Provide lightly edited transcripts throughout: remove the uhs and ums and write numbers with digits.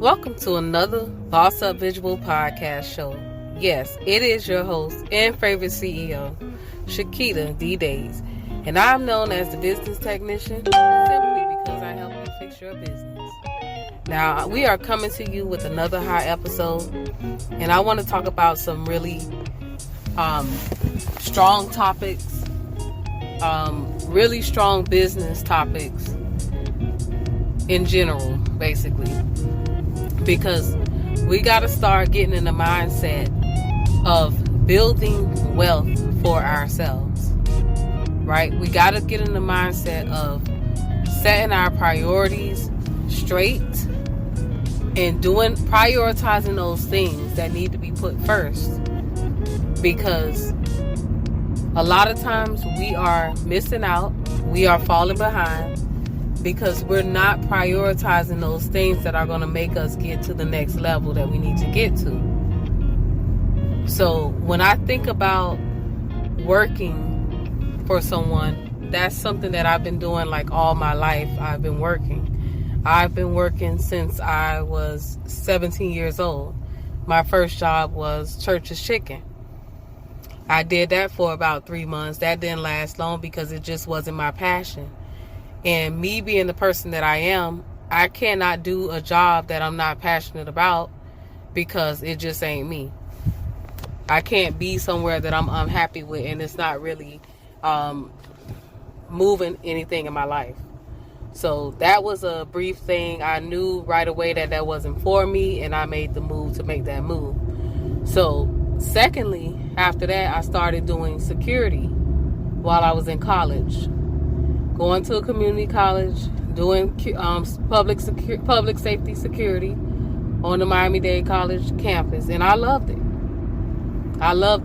Welcome to another Boss Up Visual podcast show. Yes, it is your host and favorite CEO, Shakita D. Days, and I'm known as the business technician simply because I help you fix your business. Now, we are coming to you with another high episode, and I want to talk about some really strong topics, really strong business topics in general, basically. Because we got to start getting in the mindset of building wealth for ourselves, right? We got to get in the mindset of setting our priorities straight and prioritizing those things that need to be put first. Because a lot of times we are missing out, we are falling behind, because we're not prioritizing those things that are going to make us get to the next level that we need to get to. So when I think about working for someone, that's something that I've been doing like all my life. I've been working since I was 17 years old. My first job was Church's Chicken. I did that for about 3 months. That didn't last long because it just wasn't my passion. And me being the person that I am, I cannot do a job that I'm not passionate about because it just ain't me. I can't be somewhere that I'm unhappy with and it's not really moving anything in my life. So that was a brief thing. I knew right away that wasn't for me, and I made the move to make that move. So secondly, after that, I started doing security while I was in college. Going to a community college, doing public safety security on the Miami-Dade College campus, and I loved it.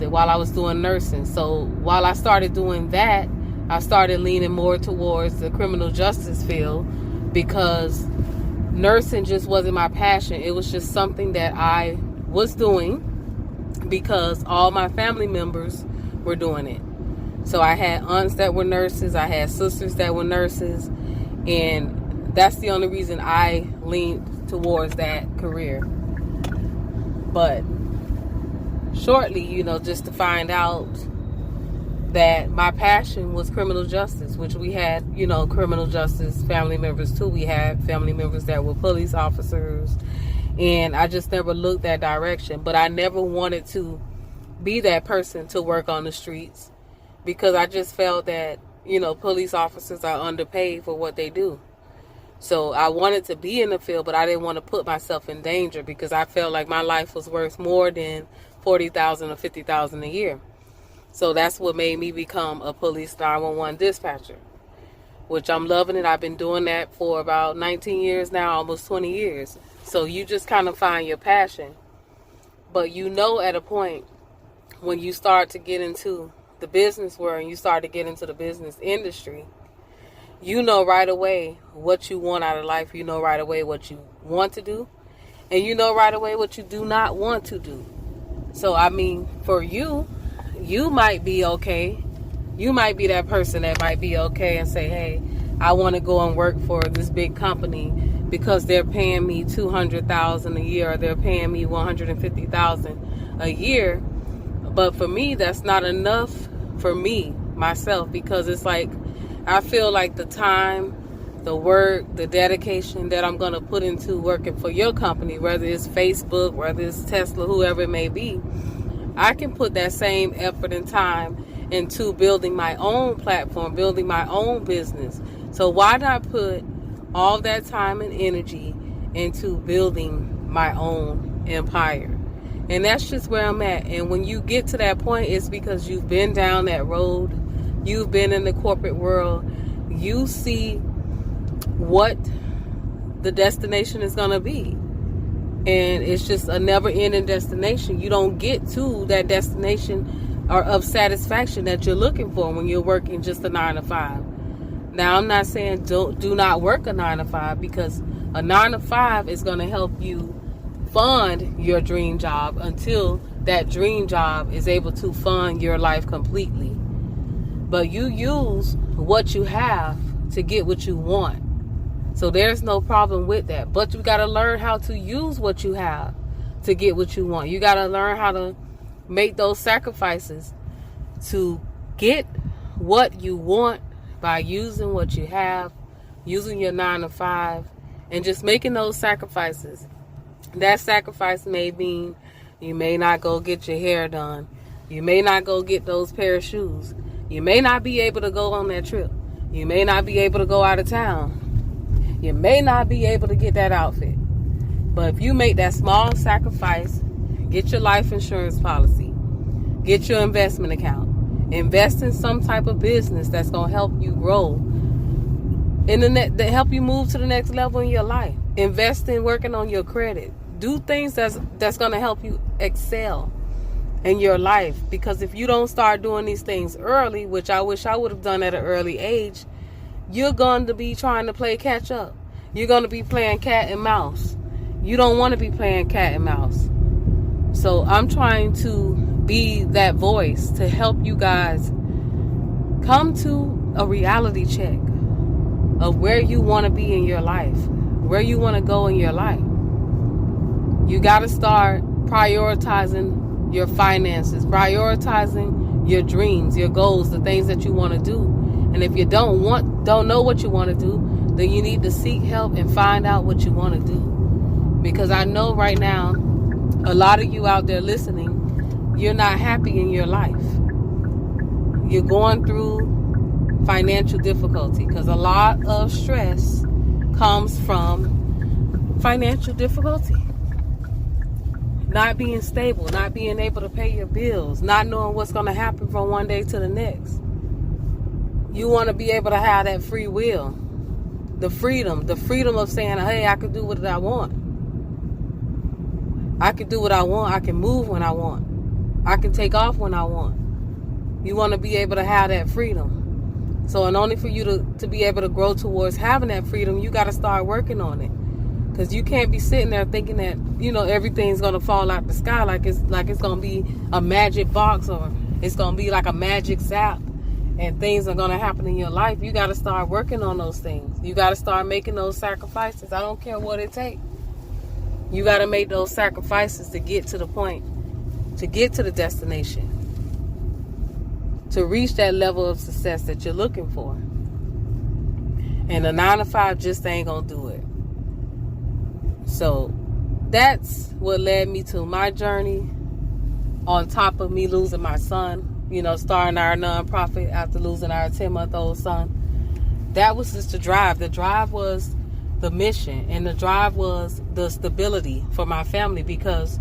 While I was doing nursing. So while I started doing that, I started leaning more towards the criminal justice field because nursing just wasn't my passion. It was just something that I was doing because all my family members were doing it. So I had aunts that were nurses, I had sisters that were nurses, and that's the only reason I leaned towards that career. But shortly, just to find out that my passion was criminal justice, which we had, criminal justice family members too. We had family members that were police officers, and I just never looked that direction. But I never wanted to be that person to work on the streets, because I just felt that, police officers are underpaid for what they do. So I wanted to be in the field, but I didn't want to put myself in danger because I felt like my life was worth more than $40,000 or $50,000 a year. So that's what made me become a police 911 dispatcher, which I'm loving it. I've been doing that for about 19 years now, almost 20 years. So you just kind of find your passion. But at a point when you start to get into the business world and you start to get into the business industry, right away what you want out of life. Right away what you want to do, and right away what you do not want to do. So for you might be okay. You might be that person that might be okay and say, hey, I want to go and work for this big company because they're paying me $200,000 a year, or they're paying me $150,000 a year. But for me, that's not enough for me, myself, because it's like, I feel like the time, the work, the dedication that I'm going to put into working for your company, whether it's Facebook, whether it's Tesla, whoever it may be, I can put that same effort and time into building my own platform, building my own business. So why not put all that time and energy into building my own empire? And that's just where I'm at. And when you get to that point, it's because you've been down that road. You've been in the corporate world. You see what the destination is going to be. And it's just a never-ending destination. You don't get to that destination or of satisfaction that you're looking for when you're working just a 9 to 5. Now, I'm not saying do not work a 9 to 5, because a 9 to 5 is going to help you fund your dream job until that dream job is able to fund your life completely. But you use what you have to get what you want. So there's no problem with that. But you got to learn how to use what you have to get what you want. You got to learn how to make those sacrifices to get what you want by using what you have, using your 9 to 5, and just making those sacrifices. That sacrifice may mean you may not go get your hair done. You may not go get those pair of shoes. You may not be able to go on that trip. You may not be able to go out of town. You may not be able to get that outfit. But if you make that small sacrifice, get your life insurance policy, get your investment account, invest in some type of business that's going to help you grow, that help you move to the next level in your life. Invest in working on your credit. Do things that's going to help you excel in your life. Because if you don't start doing these things early, which I wish I would have done at an early age, you're going to be trying to play catch up. You're going to be playing cat and mouse. You don't want to be playing cat and mouse. So I'm trying to be that voice to help you guys come to a reality check of where you want to be in your life, where you want to go in your life. You got to start prioritizing your finances, prioritizing your dreams, your goals, the things that you want to do. And if you don't know what you want to do, then you need to seek help and find out what you want to do. Because I know right now, a lot of you out there listening, you're not happy in your life. You're going through financial difficulty because a lot of stress comes from financial difficulty. Not being stable, not being able to pay your bills, not knowing what's going to happen from one day to the next. You want to be able to have that free will, the freedom of saying, hey, I can do what I want. I can do what I want. I can move when I want. I can take off when I want. You want to be able to have that freedom. So in order for you to be able to grow towards having that freedom, you got to start working on it. Because you can't be sitting there thinking that, everything's going to fall out the sky like it's going to be a magic box or it's going to be like a magic zap and things are going to happen in your life. You got to start working on those things. You got to start making those sacrifices. I don't care what it takes. You got to make those sacrifices to get to the point, to get to the destination, to reach that level of success that you're looking for. And a 9 to 5 just ain't going to do it. So that's what led me to my journey, on top of me losing my son, starting our nonprofit after losing our 10-month-old son. That was just the drive. The drive was the mission, and the drive was the stability for my family, because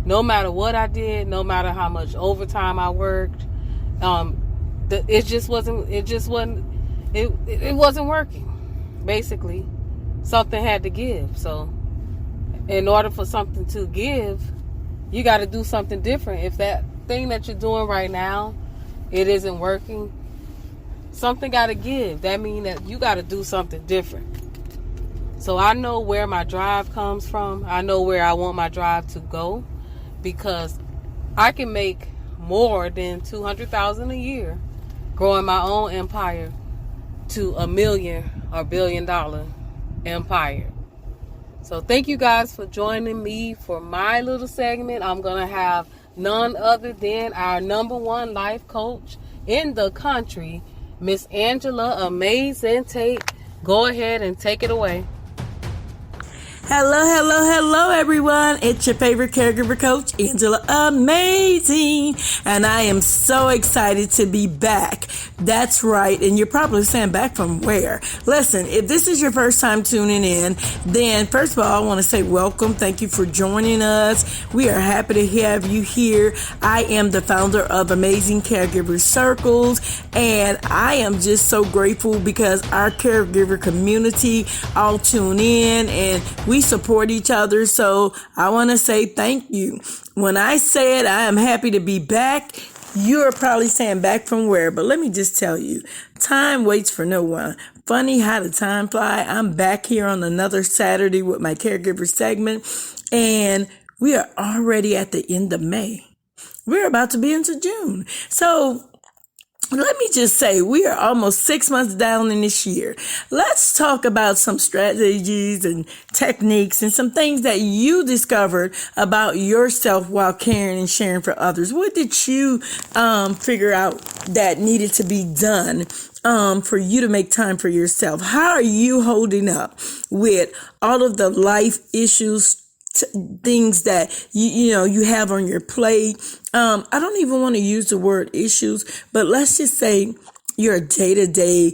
no matter what I did, no matter how much overtime I worked, it wasn't working. Basically, something had to give. So in order for something to give, you got to do something different. If that thing that you're doing right now, it isn't working, something got to give. That means that you got to do something different. So I know where my drive comes from. I know where I want my drive to go, because I can make more than $200,000 a year growing my own empire to $1 million or $1 billion empire. So thank you guys for joining me for my little segment. I'm going to have none other than our #1 life coach in the country, Miss Angela Amazing Tate. Go ahead and take it away. Hello, everyone. It's your favorite caregiver coach, Angela Amazing. And I am so excited to be back. That's right. And you're probably saying, back from where? Listen, if this is your first time tuning in, then first of all, I want to say welcome. Thank you for joining us. We are happy to have you here. I am the founder of Amazing Caregiver Circles, and I am just so grateful because our caregiver community all tune in and we support each other. So I want to say thank you. When I said I am happy to be back, you're probably saying, back from where? But let me just tell you, time waits for no one. Funny how the time fly. I'm back here on another Saturday with my caregiver segment, and we are already at the end of May. We're about to be into June. So let me just say, we are almost 6 months down in this year. Let's talk about some strategies and techniques and some things that you discovered about yourself while caring and sharing for others. What did you figure out that needed to be done for you to make time for yourself? How are you holding up with all of the life issues, things that you have on your plate? I don't even want to use the word issues, but let's just say your day-to-day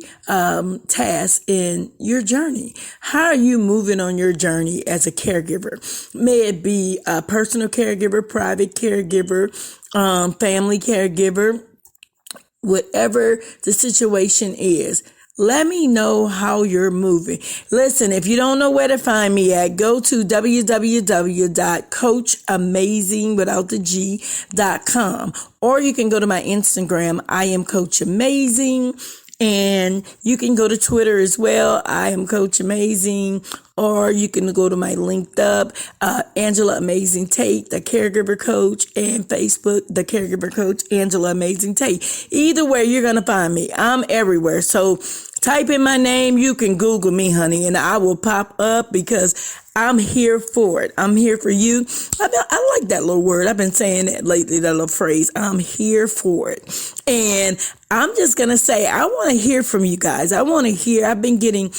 tasks in your journey. How are you moving on your journey as a caregiver? May it be a personal caregiver, private caregiver, family caregiver, whatever the situation is. Let me know how you're moving. Listen, if you don't know where to find me at, go to www.coachamazing.com, or you can go to my Instagram. I am Coach Amazing. And you can go to Twitter as well. I am Coach Amazing. Or you can go to my linked up, Angela Amazing Tate, the caregiver coach, and Facebook, the caregiver coach, Angela Amazing Tate. Either way, you're going to find me. I'm everywhere. So type in my name. You can Google me, honey, and I will pop up because I'm here for it. I'm here for you. I like that little word. I've been saying that lately, that little phrase. I'm here for it. And I'm just going to say, I want to hear from you guys. I want to hear. I've been getting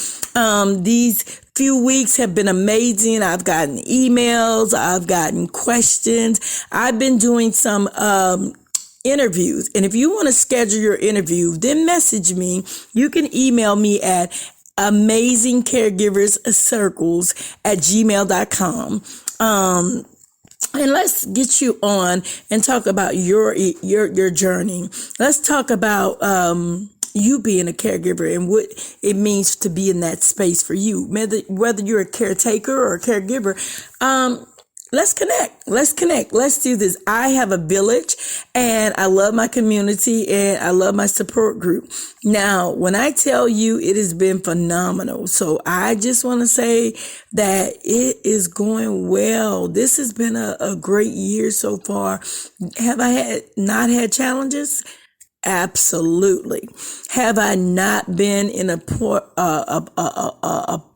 these few weeks have been amazing. I've gotten emails. I've gotten questions. I've been doing some interviews. And if you want to schedule your interview, then message me. You can email me at amazingcaregiverscircles@gmail.com. And let's get you on and talk about your journey. Let's talk about you being a caregiver and what it means to be in that space for you. Whether you're a caretaker or a caregiver, let's connect. Let's do this. I have a village and I love my community and I love my support group. Now, when I tell you it has been phenomenal, so I just want to say that it is going well. This has been a great year so far. Have I not had challenges? Absolutely. Have I not been in a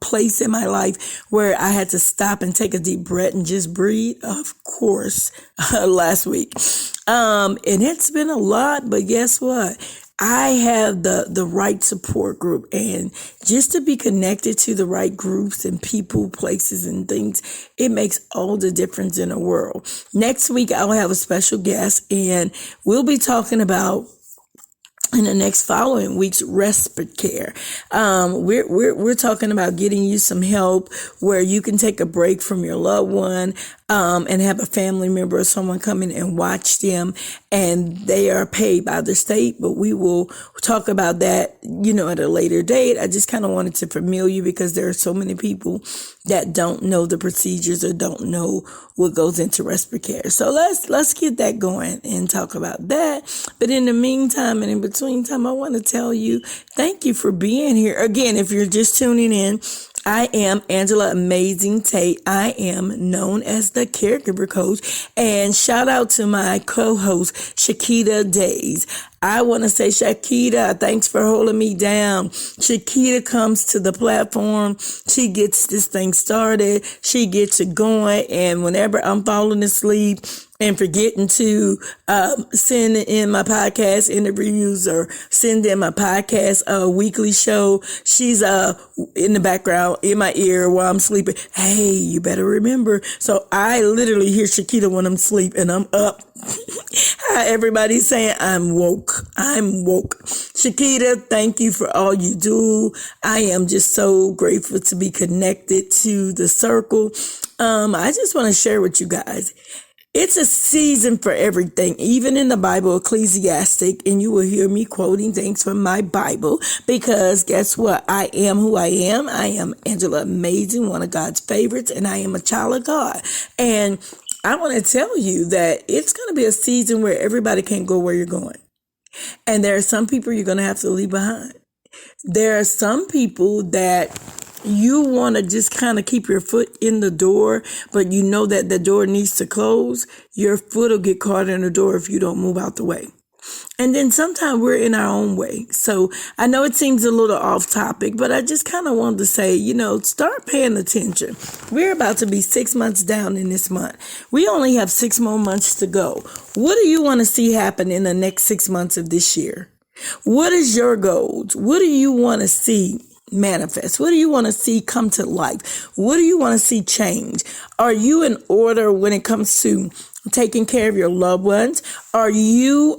place in my life where I had to stop and take a deep breath and just breathe? Of course, last week. And it's been a lot, but guess what? I have the right support group, and just to be connected to the right groups and people, places and things, it makes all the difference in the world. Next week, I'll have a special guest and we'll be talking about in the next following week's respite care. We're talking about getting you some help where you can take a break from your loved one, and have a family member or someone come in and watch them, and they are paid by the state, but we will talk about that, at a later date. I just kind of wanted to familiar you because there are so many people that don't know the procedures or don't know what goes into respite care. So let's get that going and talk about that. But in the meantime and in between time, I want to tell you, thank you for being here. Again, if you're just tuning in, I am Angela Amazing Tate. I am known as the caregiver coach, and shout out to my co-host, Shakita Days. I want to say, Shakita, thanks for holding me down. Shakita comes to the platform. She gets this thing started. She gets it going. And whenever I'm falling asleep and forgetting to send in my podcast interviews or send in my podcast weekly show, she's in the background in my ear while I'm sleeping. Hey, you better remember. So I literally hear Shakita when I'm asleep and I'm up. Everybody's saying I'm woke. Shakita, thank you for all you do. I am just so grateful to be connected to the circle. I just want to share with you guys. It's a season for everything, even in the Bible, Ecclesiastic, and you will hear me quoting things from my Bible because guess what? I am who I am. I am Angela Amazing, one of God's favorites, and I am a child of God. And I want to tell you that it's going to be a season where everybody can't go where you're going. And there are some people you're going to have to leave behind. There are some people that you want to just kind of keep your foot in the door, but you know that the door needs to close. Your foot will get caught in the door if you don't move out the way. And then sometimes we're in our own way. So I know it seems a little off topic, but I just kind of wanted to say, start paying attention. We're about to be 6 months down in this month. We only have 6 more months to go. What do you want to see happen in the next 6 months of this year? What is your goals? What do you want to see manifest? What do you want to see come to life? What do you want to see change? Are you in order when it comes to taking care of your loved ones? Are you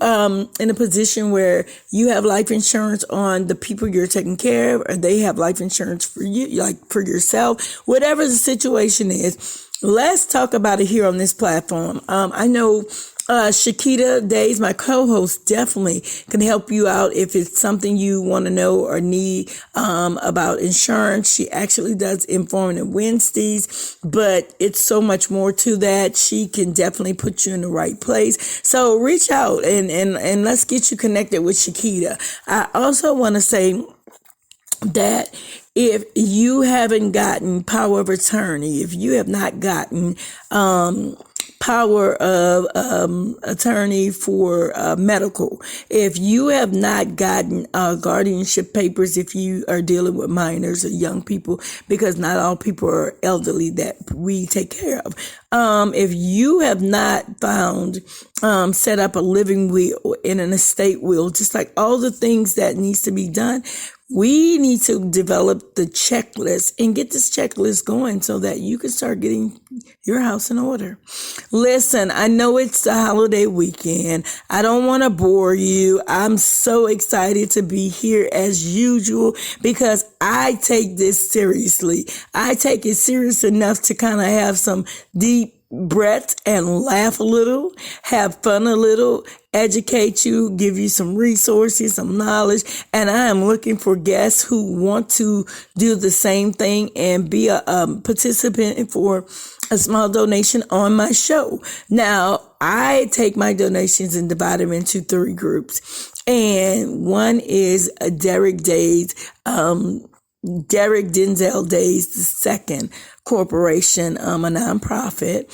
in a position where you have life insurance on the people you're taking care of, or they have life insurance for you, like for yourself? Whatever the situation is, let's talk about it here on this platform. I know Shakita Days, my co-host, definitely can help you out if it's something you want to know or need about insurance. She actually does Informative Wednesdays, but it's so much more to that. She can definitely put you in the right place. So reach out and let's get you connected with Shakita. I also want to say that if you haven't gotten power of attorney, if you have not gotten power of attorney for medical, if you have not gotten guardianship papers, if you are dealing with minors or young people, because not all people are elderly that we take care of. If you have not found set up a living will and an estate will, just like all the things that needs to be done, we need to develop the checklist and get this checklist going so that you can start getting your house in order. Listen, I know it's the holiday weekend. I don't want to bore you. I'm so excited to be here as usual because I take this seriously. I take it serious enough to kind of have some deep breath and laugh a little, have fun a little, educate you, give you some resources, some knowledge. And I am looking for guests who want to do the same thing and be a participant for a small donation on my show. Now, I take my donations and divide them into 3 groups. And one is Derek Denzel Days the second corporation, a nonprofit.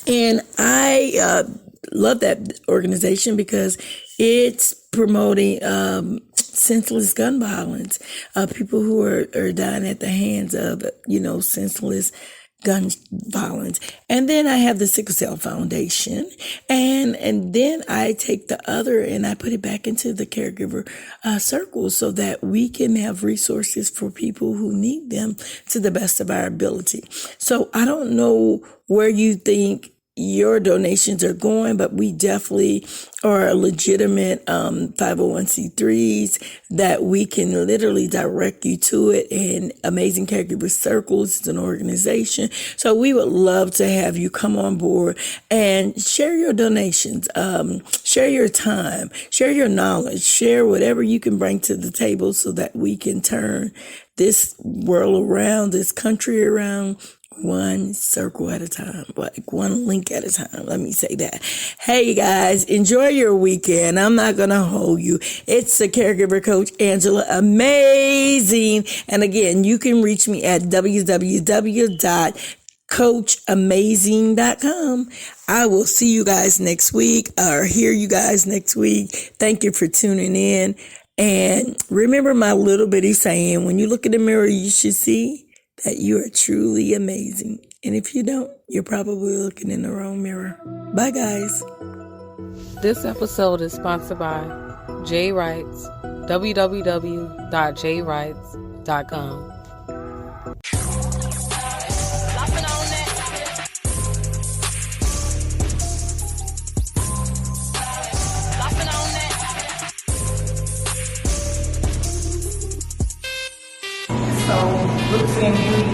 And I love that organization because it's promoting senseless gun violence, people who are dying at the hands of, senseless gun violence. And then I have the Sickle Cell Foundation. And then I take the other and I put it back into the caregiver circle so that we can have resources for people who need them to the best of our ability. So I don't know where you think your donations are going, but we definitely are legitimate 501c3s that we can literally direct you to it. And Amazing Caregiver Circles is an organization. So we would love to have you come on board and share your donations, share your time, share your knowledge, share whatever you can bring to the table so that we can turn this world around, this country around, one circle at a time, like one link at a time. Let me say that. Hey guys, enjoy your weekend. I'm not going to hold you. It's the Caregiver Coach, Angela Amazing. And again, you can reach me at www.coachamazing.com. I will see you guys next week or hear you guys next week. Thank you for tuning in. And remember my little bitty saying, when you look in the mirror, you should see that you are truly amazing. And if you don't, you're probably looking in the wrong mirror. Bye, guys. This episode is sponsored by J Wrights, www.jwrights.com. Looks and Beauty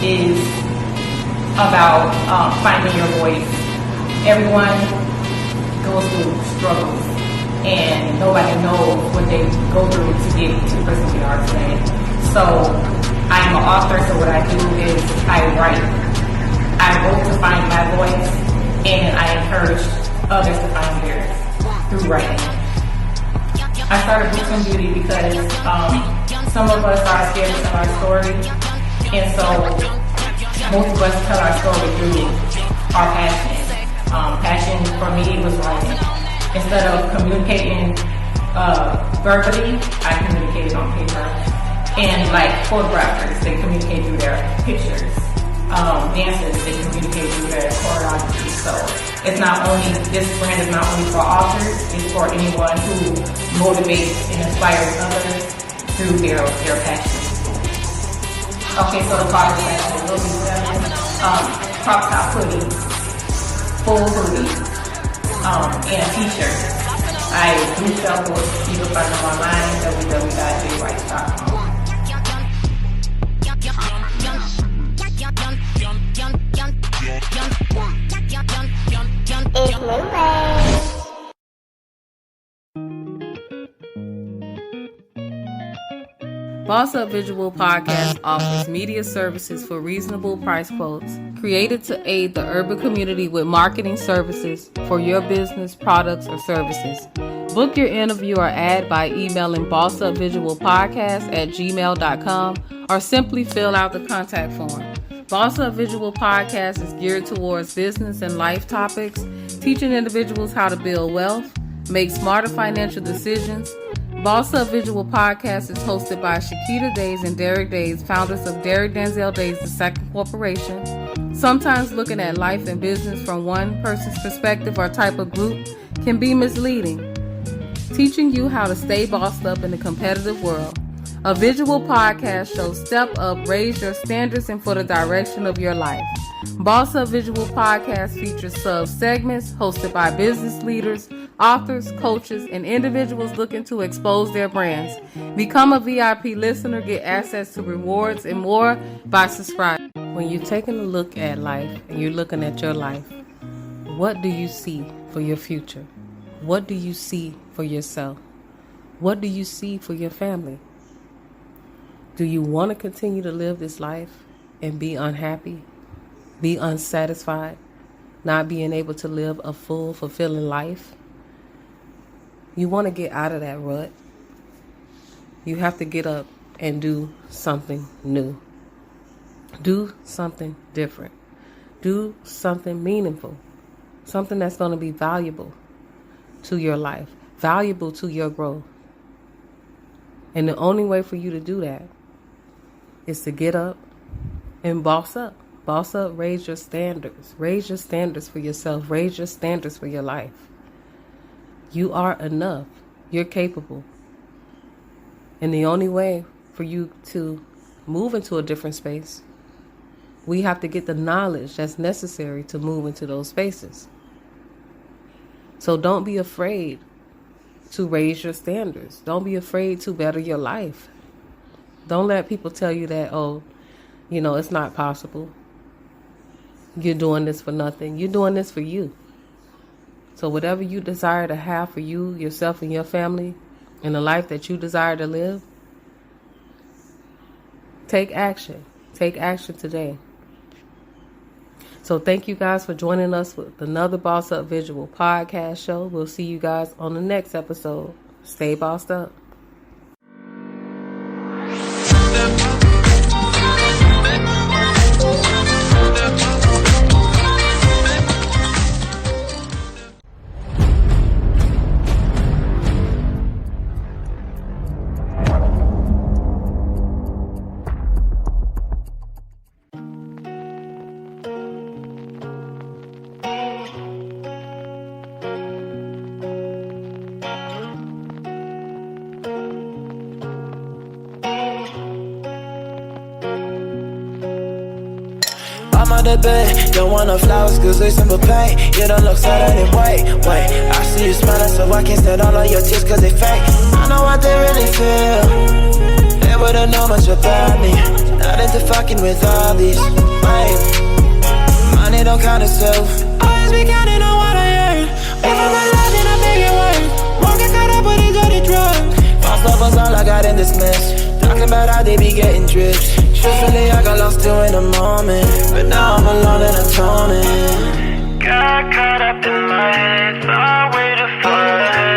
is about finding your voice. Everyone goes through struggles, and nobody knows what they go through to get to the person they are today. So I'm an author, so what I do is I write. I wrote to find my voice, and I encourage others to find theirs through writing. I started Books and Beauty because some of us are scared to tell our story, and so most of us tell our story through our passion. Passion for me was writing. Instead of communicating verbally, I communicated on paper. And like photographers, they communicate through their pictures. Dancers, they communicate through their choreography. So it's not only, this brand is not only for authors, it's for anyone who motivates and inspires others through their passion. Okay, so the product section will be crop top hoodies, full hoodies, and a t-shirt. I do sell those. You can find them online, www.jwrights.com. It's moving. Boss Up Visual Podcast offers media services for reasonable price quotes, created to aid the urban community with marketing services for your business, products, or services. Book your interview or ad by emailing bossupvisualpodcast@gmail.com or simply fill out the contact form. Boss Up Visual Podcast is geared towards business and life topics, teaching individuals how to build wealth, make smarter financial decisions. Boss Up Visual Podcast is hosted by Shakita Days and Derek Days, founders of Derek Denzel Days II Corporation. Sometimes looking at life and business from one person's perspective or type of group can be misleading. Teaching you how to stay bossed up in a competitive world. A visual podcast shows step up, raise your standards, and for the direction of your life. Boss Up Visual Podcast features sub-segments hosted by business leaders, authors, coaches, and individuals looking to expose their brands. Become a VIP listener, get access to rewards and more by subscribing. When you're taking a look at life and you're looking at your life, what do you see for your future? What do you see for yourself? What do you see for your family? Do you want to continue to live this life and be unhappy, be unsatisfied, not being able to live a full, fulfilling life? You want to get out of that rut. You have to get up and do something new. Do something different. Do something meaningful. Something that's going to be valuable to your life, valuable to your growth. And the only way for you to do that is to get up and boss up. Boss up, raise your standards. Raise your standards for yourself. Raise your standards for your life. You are enough. You're capable. And the only way for you to move into a different space, we have to get the knowledge that's necessary to move into those spaces. So don't be afraid to raise your standards. Don't be afraid to better your life. Don't let people tell you that, it's not possible. You're doing this for nothing. You're doing this for you. So whatever you desire to have for you, yourself, and your family, and the life that you desire to live, take action. Take action today. So thank you guys for joining us with another Boss Up Visual podcast show. We'll see you guys on the next episode. Stay bossed up. I'm on the bed, don't want no flowers cause they simple pain. You don't look sad and wait, I see you smiling so I can't stand all of your tears cause they fake. I know what they really feel, they wouldn't know much about me. Not into fucking with all these, money don't count itself. Always be counting on what I earn. If I'm not loving, I make it work. Won't get caught up with these dirty drugs. False love was all I got in this mess. Talking about how they be getting drips. Truthfully, I got lost too in the moment, but now I'm alone and atoning. Got caught up in my head, thought way to far ahead.